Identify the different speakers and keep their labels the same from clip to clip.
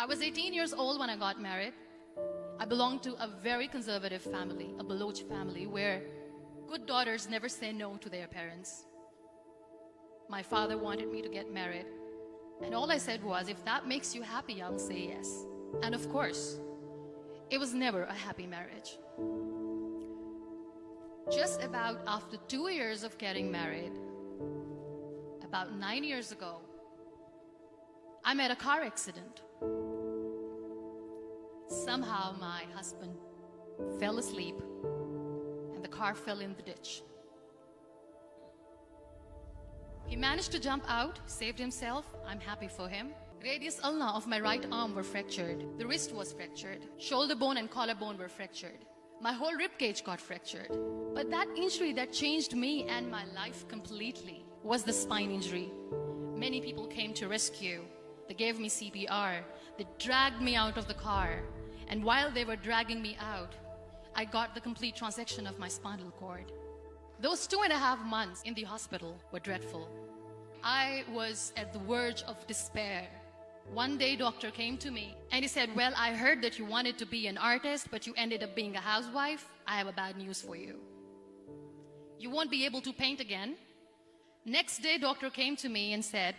Speaker 1: I was 18 years old when I got married. I belonged to a very conservative family, a Baloch family, where good daughters never say no to their parents. My father wanted me to get married, and all I said was, if that makes you happy, I'll say yes. And of course, it was never a happy marriage. Just about after 2 years of getting married, about 9 years ago, I met a car accident. Somehow my husband fell asleep and the car fell in the ditch. He managed to jump out, saved himself. I'm happy for him. Radius ulna of my right arm were fractured. The wrist was fractured. Shoulder bone and collarbone were fractured. My whole rib cage got fractured. But that injury that changed me and my life completely was the spine injury. Many people came to rescue. They gave me CPR. They dragged me out of the car. And while they were dragging me out, I got the complete transection of my spinal cord. Those 2.5 months in the hospital were dreadful. I was at the verge of despair. One day, doctor came to me and he said, well, I heard that you wanted to be an artist, but you ended up being a housewife. I have a bad news for you. You won't be able to paint again. Next day, doctor came to me and said,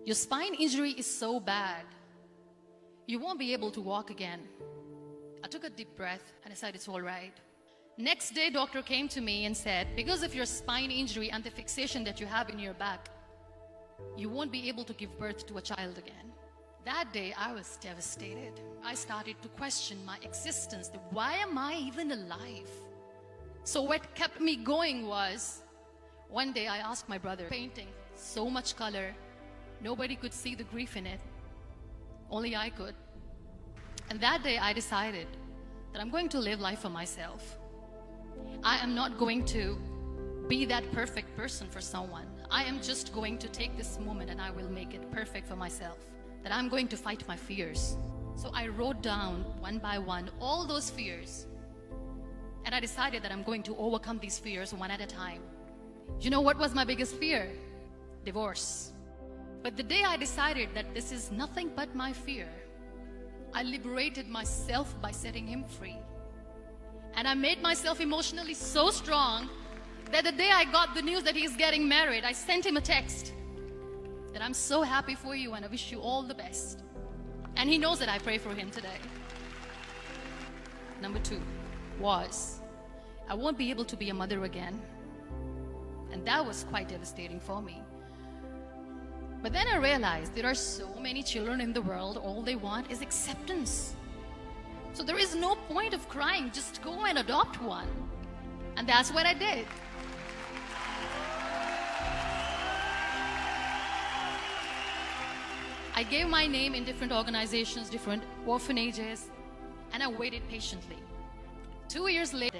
Speaker 1: your spine injury is so bad, you won't be able to walk again. I took a deep breath and I said, it's all right. Next day, doctor came to me and said, because of your spine injury and the fixation that you have in your back, you won't be able to give birth to a child again. That day, I was devastated. I started to question my existence. Why am I even alive? So what kept me going was, one day I asked my brother, painting, so much color, nobody could see the grief in it. Only I could. And that day I decided that I'm going to live life for myself. I am not going to be that perfect person for someone. I am just going to take this moment and I will make it perfect for myself. That I'm going to fight my fears. So I wrote down one by one all those fears. And I decided that I'm going to overcome these fears one at a time. You know what was my biggest fear? Divorce. But the day I decided that this is nothing but my fear, I liberated myself by setting him free. And I made myself emotionally so strong that the day I got the news that he's getting married, I sent him a text that I'm so happy for you and I wish you all the best. And he knows that I pray for him today. Number 2 was, I won't be able to be a mother again. And that was quite devastating for me. But then I realized there are so many children in the world, all they want is acceptance. So there is no point of crying, just go and adopt one. And that's what I did. I gave my name in different organizations, different orphanages, and I waited patiently. 2 years later,